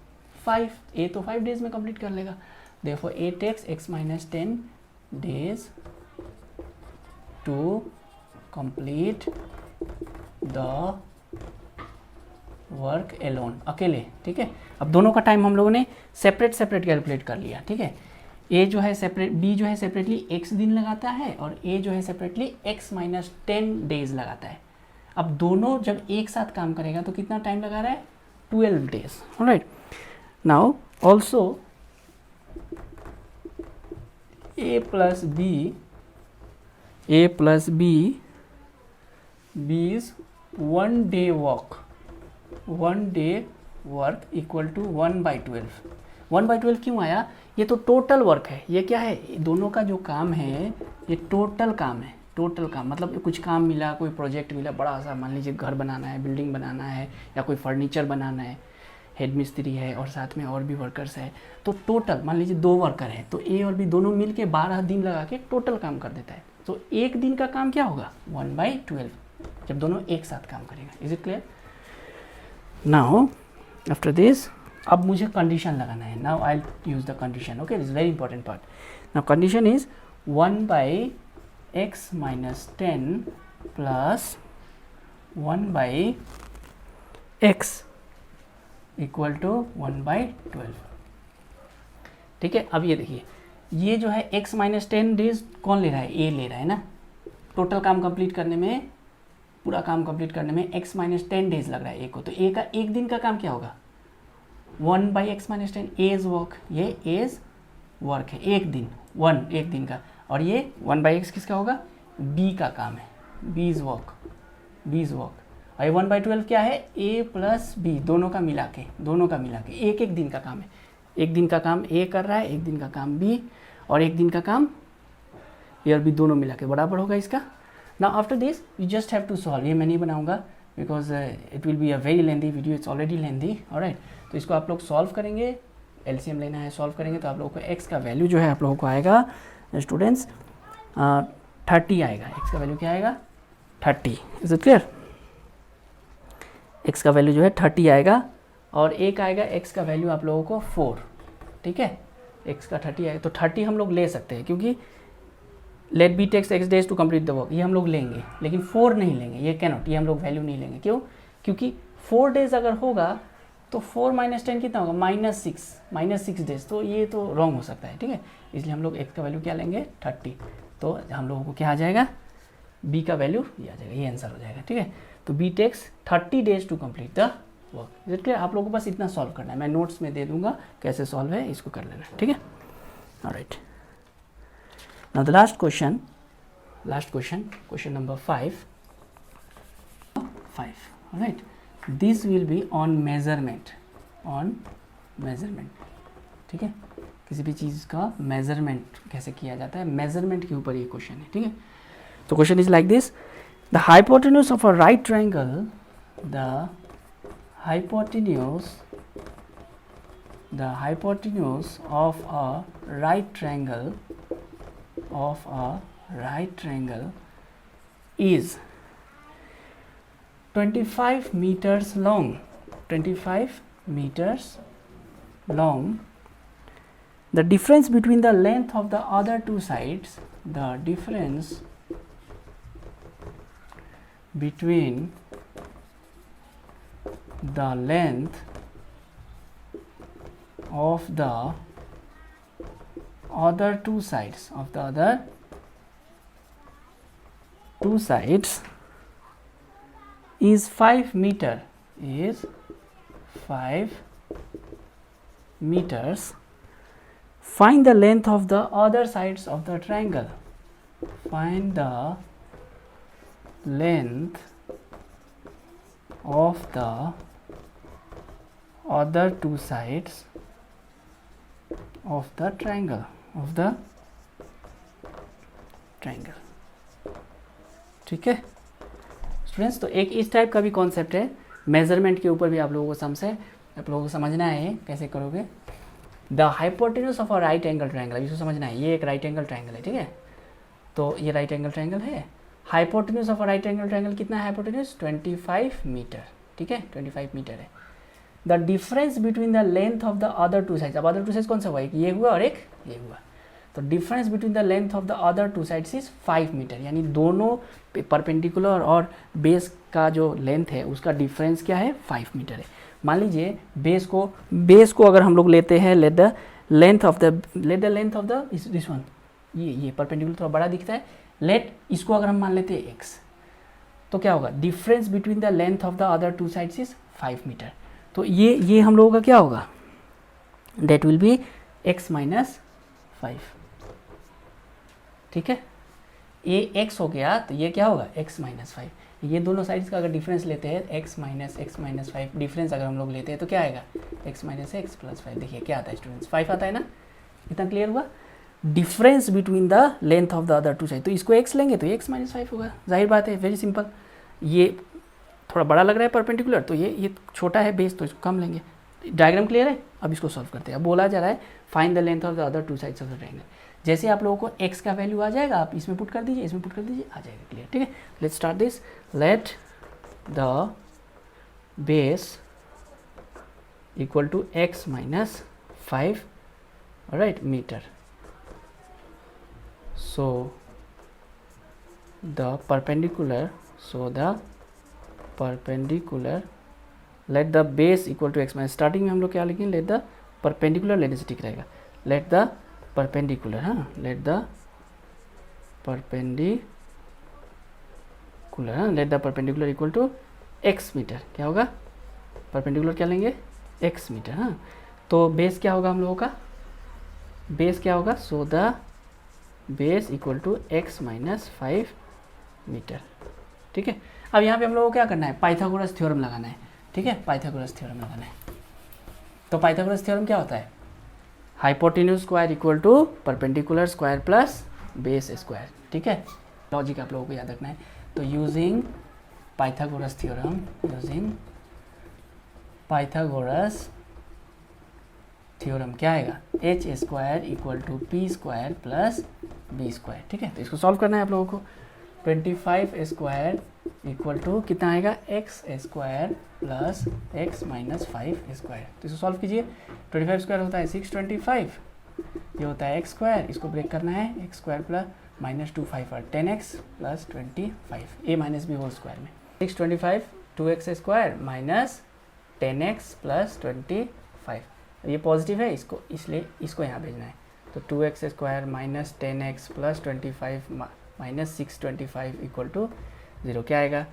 5. A तो 5 डेज में कंप्लीट कर लेगा. Therefore A takes X minus 10 days to complete the work alone, अकेले, ठीक है. अब दोनों का टाइम हम लोगों ने सेपरेट कैलकुलेट कर लिया, ठीक है. A जो है सेपरेट, B जो है सेपरेटली X दिन लगाता है और A जो है सेपरेटली X minus 10 डेज लगाता है. अब दोनों जब एक साथ काम करेगा तो कितना टाइम लगा रहा है? 12 days, alright. Now also A plus B is 1 day work equal to 1/12. 1/12 क्यों आया? ये तो टोटल वर्क है. ये क्या है? दोनों का जो काम है ये टोटल काम है. टोटल काम मतलब कुछ काम मिला, कोई प्रोजेक्ट मिला बड़ा सा, मान लीजिए घर बनाना है, बिल्डिंग बनाना है, या कोई फर्नीचर बनाना है, हेड मिस्त्री है और साथ में और भी वर्कर्स है. तो टोटल मान लीजिए 2 वर्कर हैं, तो A और B दोनों मिल के 12 दिन लगा के टोटल काम कर देता है. तो एक दिन का काम क्या होगा? 1/12, जब दोनों एक साथ काम करेगा. Is it clear? Now after this अब मुझे कंडीशन लगाना है. Now I use the condition. Okay, this is very important part. Now condition is 1/x minus 10 plus 1/x equal to 1/12. ठीक है. अब ये देखिए, ये जो है x माइनस 10 डेज कौन ले रहा है, ए ले रहा है ना। टोटल काम कंप्लीट करने में, पूरा काम कंप्लीट करने में x माइनस 10 डेज लग रहा है ए को, तो ए का एक दिन का काम क्या होगा, 1/x माइनस 10 एज वर्क, ये एज वर्क है, एक दिन, एक दिन का, और ये 1/x किसका होगा, बी का काम है, बीज वर्क, और ये 1/12 क्या है, ए प्लस बी, दोनों का मिला के एक एक दिन का काम है, एक दिन का काम ए कर रहा है, एक दिन का काम बी, और एक दिन का काम ए और बी दोनों मिला के बराबर होगा इसका। Now after this you just have to solve, ये मैं नहीं बनाऊंगा because it will be a very lengthy video, it's already lengthy, alright. तो इसको आप लोग सॉल्व करेंगे, एलसीएम लेना है, सॉल्व करेंगे तो आप लोगों को एक्स का वैल्यू जो है आप लोगों को आएगा स्टूडेंट्स 30 आएगा, एक्स का वैल्यू क्या आएगा 30, इज इट क्लियर। एक्स का वैल्यू जो है 30 आएगा, और एक आएगा एक्स का वैल्यू आप लोगों को 4, ठीक है, एक्स का 30 आएगा, तो 30 हम लोग ले सकते हैं क्योंकि let B takes x days to complete the work, ये हम लोग लेंगे, लेकिन 4 नहीं लेंगे, ये कैनॉट, ये हम लोग वैल्यू नहीं लेंगे, क्यों, क्योंकि 4 डेज अगर होगा तो 4 माइनस 10 कितना होगा, -6 डेज, तो ये तो रॉन्ग हो सकता है, ठीक है, इसलिए हम लोग एक्स का वैल्यू क्या लेंगे 30, तो हम लोगों को क्या आ जाएगा, बी का वैल्यू ये आ जाएगा, ये आंसर हो जाएगा, ठीक है। तो B takes 30 days to complete the work, is it clear. आप लोगों को बस इतना सॉल्व करना है, मैं नोट्स में दे दूंगा कैसे सॉल्व है, इसको कर लेना है, ठीक है, alright. Now the last question number 5, alright, this will be on measurement, ठीक है, किसी भी चीज़ का मेजरमेंट कैसे किया जाता है, मेजरमेंट के ऊपर ये क्वेश्चन है, ठीक है। तो question is like this, the hypotenuse of a right triangle, the hypotenuse of a right triangle is 25 meters long, the difference between the length of the other two sides, the difference between the length of the other two sides is 5 meters. Find the length of the other sides of the triangle. Find the length of the other two sides of the triangle, ठीक है students. तो एक इस type का भी concept है, measurement के ऊपर भी आप लोगों को समझना है, कैसे करोगे। The hypotenuse of a right angle triangle, इसको समझना है, ये एक राइट एंगल ट्रायंगल है, ठीक है, तो ये राइट एंगल ट्रायंगल है, hypotenuse of a right angle triangle कितना है, हाइपोटेन्यूज 25 मीटर, ठीक है, 25 मीटर है। The difference between the length of the other two sides, अब अदर टू साइड्स कौन सा हुआ, एक ये हुआ और एक ये हुआ, तो difference between the length of the other two sides is 5 meter, यानी दोनों परपेंडिकुलर और बेस का जो लेंथ है उसका डिफरेंस क्या है 5 मीटर है। मान लीजिए बेस को अगर हम लोग लेते हैं, let the length of the this one, ये परपेंडिकुलर थोड़ा बड़ा दिखता है, लेट इसको अगर हम मान लेते हैं x, तो क्या होगा, difference between the length of the other two sides is 5 meter, तो ये हम लोगों का क्या होगा, that will be x minus 5, ठीक है, ये x हो गया तो ये क्या होगा x माइनस 5, ये दोनों साइड्स का अगर डिफरेंस लेते हैं x माइनस 5 डिफरेंस अगर हम लोग लेते हैं तो क्या आएगा x माइनस x प्लस 5, देखिए क्या आता है स्टूडेंट्स 5 आता है ना, इतना क्लियर हुआ। Difference between the length of the other two side, तो इसको x लेंगे तो x माइनस 5 होगा, जाहिर बात है, वेरी सिंपल। ये थोड़ा बड़ा लग रहा है परपेंडिकुलर, तो ये छोटा है बेस, तो इसको कम लेंगे। डायग्राम क्लियर है, अब इसको सॉल्व करते हैं। अब बोला जा रहा है find the length of the other two sides of the triangle, जैसे आप लोगों को x का वैल्यू आ जाएगा, आप इसमें पुट कर दीजिए, इसमें पुट कर दीजिए, आ जाएगा क्लियर, ठीक है। Let's start this, let the base equal to x minus 5 right meter, so the perpendicular let the base equal to x minus, starting में हम लोग क्या लिखेंगे, let the perpendicular लेने से ठीक रहेगा, let the परपेंडिकुलर, हाँ, लेट द परपेंडिकुलर, हाँ, let the perpendicular equal to x meter, क्या होगा, परपेंडिकुलर क्या लेंगे, x मीटर, हाँ, तो बेस क्या होगा हम लोगों का, बेस क्या होगा, so the base equal to x minus 5 meter, ठीक है। अब यहाँ पे हम लोगों को क्या करना है, पाइथागोरस थ्योरम लगाना है, ठीक है, पाइथागोरस थ्योरम लगाना है। तो पाइथागोरस थ्योरम क्या होता है, hypotenuse square equal to perpendicular square plus base square, ठीक है। लॉजिक आप लोगों को याद रखना है। तो using Pythagoras theorem, using Pythagoras theorem क्या आएगा, H square equal to P square plus B square, ठीक है। तो इसको सॉल्व करना है आप लोगों को। 25 स्क्वायर इक्वल टू कितना आएगा, x square plus x minus 5 square. तो इसको सॉल्व कीजिए। 25 स्क्वायर होता है 625, ये होता है एक्स स्क्वायर, इसको ब्रेक करना है, एक्स स्क्वायर प्लस माइनस 2 5 और 10x प्लस 25, ए माइनस बी होल स्क्वायर में 625 2x square minus 10x plus 25, ये पॉजिटिव है, इसको इसलिए इसको यहाँ भेजना है। तो 2x square minus 10x plus 25 minus 625 equal to 0, क्या आएगा,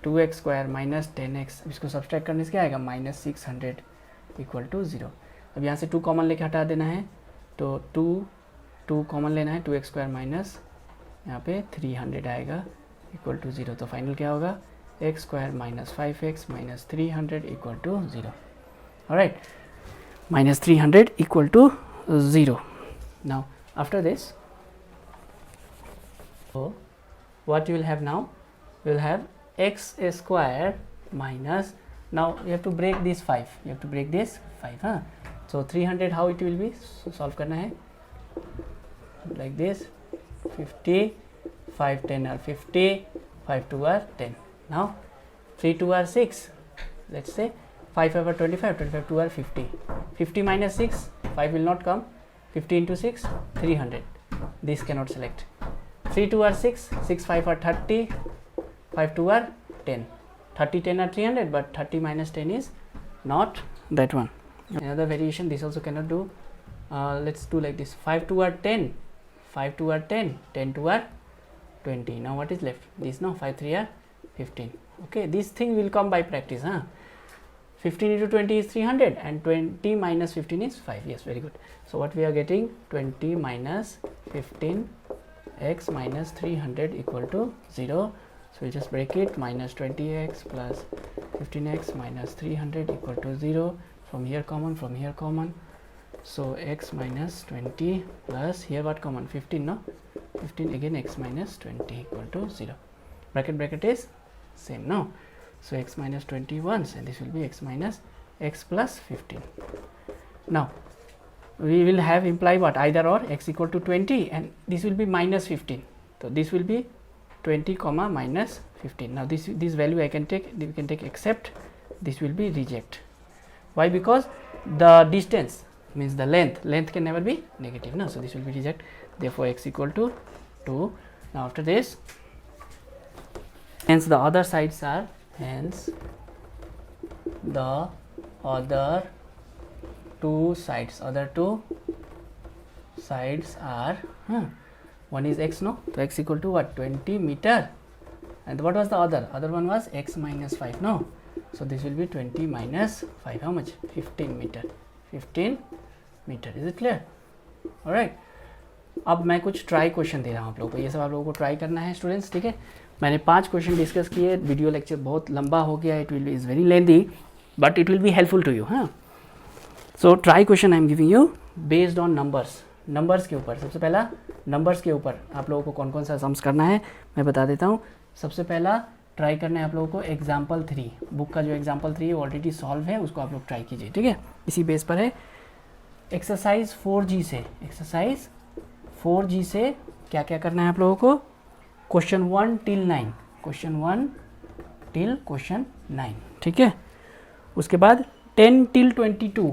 2x स्क्वायर माइनस 10x, इसको सब्सट्रैक्ट करने से क्या आएगा, माइनस 600 इक्वल टू 0। अब यहाँ से 2 कॉमन लेके हटा देना है, तो 2 कॉमन लेना है, 2x स्क्वायर माइनस यहाँ पे 300 आएगा इक्वल टू 0। तो फाइनल क्या होगा, x square minus 5x minus 300 equal to 0, alright, minus 300 equal to 0। Now after this, so what you will have now, you will have x square minus, now you have to break this 5, you have to break this 5, huh? So 300 how it will be, so solve करना है like this, 50 5 10 are 50, 5 2 are 10, now 3 2 are 6, let's say 5 5 are 25, 25 2 are 50, 50 minus 6, 5 will not come, 50 into 6 300, this cannot select, 3 2 are 6, 6 5 are 30, 5 2 are 10, 30 10 are 300, but 30 minus 10 is not that one. Another variation, this also cannot do, let's do like this, 5 2 are 10, 5 2 are 10, 10 2 are 20, now what is left, this, no, 5 3 are 15, okay, this thing will come by practice, huh? 15 into 20 is 300 and 20 minus 15 is 5, yes, very good. So what we are getting, 20 minus 15 x minus 300 equal to 0, so we just break it, minus 20x plus 15x minus 300 equal to 0, from here common, from here common, so x minus 20 plus here what common, 15, no, 15 again, x minus 20 equal to 0, bracket is same, no, so x minus 20 once and this will be x minus x plus 15. Now we will have imply what, either or, x equal to 20 and this will be minus 15, so this will be 20 comma minus 15. Now this value I can take, we can take except, this will be reject. Why? Because the distance means the length can never be negative, no, so this will be reject, therefore x equal to 2. Now after this, hence the other sides are, hence the other two sides are, one is x, no, so x equal to what, 20 meter, and what was the other one was x minus 5, no, so this will be 20 minus 5, how much, 15 meter, 15 meter, is it clear? All right, अब मैं कुछ try question दे रहा हूँ आप लोगों को, ये सब आप लोगों को ट्राई करना है स्टूडेंट्स, ठीक है। मैंने 5 क्वेश्चन डिस्कस किए, वीडियो लेक्चर बहुत लंबा हो गया, it will be is very lengthy but it will be helpful to you, हाँ। So try question I am giving you based on numbers के ऊपर। सबसे पहला नंबर्स के ऊपर आप लोगों को कौन कौन सा सम्स करना है मैं बता देता हूँ। सबसे पहला ट्राई करना है आप लोगों को एग्जाम्पल 3, बुक का जो एग्जाम्पल 3 है वो ऑलरेडी सॉल्व है, उसको आप लोग ट्राई कीजिए, ठीक है, इसी बेस पर है। एक्सरसाइज 4G से क्या क्या करना है आप लोगों को, क्वेश्चन 1 till 9, ठीक है। उसके बाद 10 till 22,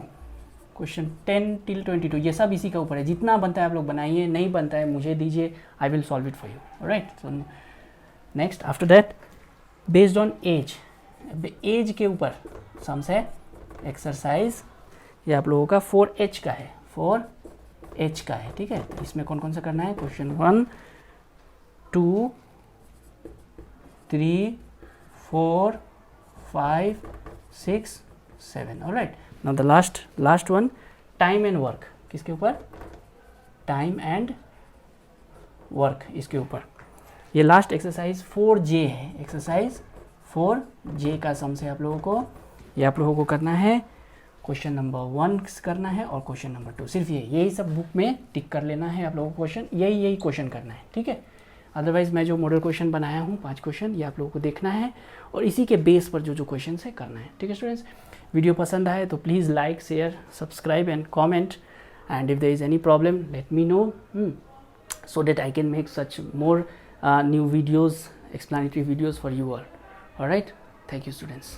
क्वेश्चन 10 till 22, ये सब इसी का ऊपर है, जितना बनता है आप लोग बनाइए, नहीं बनता है मुझे दीजिए, I will solve it for you, alright. So next after that based on age के ऊपर सम्स है। एक्सरसाइज ये आप लोगों का 4H का है, 4H एच का है, ठीक है। तो इसमें कौन कौन सा करना है, question 1 2 3 4 5 6 7। Alright, now the last one, time and work. किसके ऊपर, टाइम एंड वर्क, इसके ऊपर। ये लास्ट एक्सरसाइज 4J है, एक्सरसाइज 4J का सम से आप लोगों को करना है। क्वेश्चन नंबर 1 करना है और क्वेश्चन नंबर 2, सिर्फ यही सब बुक में टिक कर लेना है आप लोगों को, क्वेश्चन यही क्वेश्चन करना है, ठीक है। अदरवाइज मैं जो मॉडल क्वेश्चन बनाया हूँ 5 क्वेश्चन, ये आप लोगों को देखना है और इसी के बेस पर जो क्वेश्चन है करना है, ठीक है स्टूडेंट्स। वीडियो पसंद आए तो please like, share, subscribe and comment, and if there is any problem let me know, so that I can make such more new videos, explanatory videos for you all. All right, thank you students.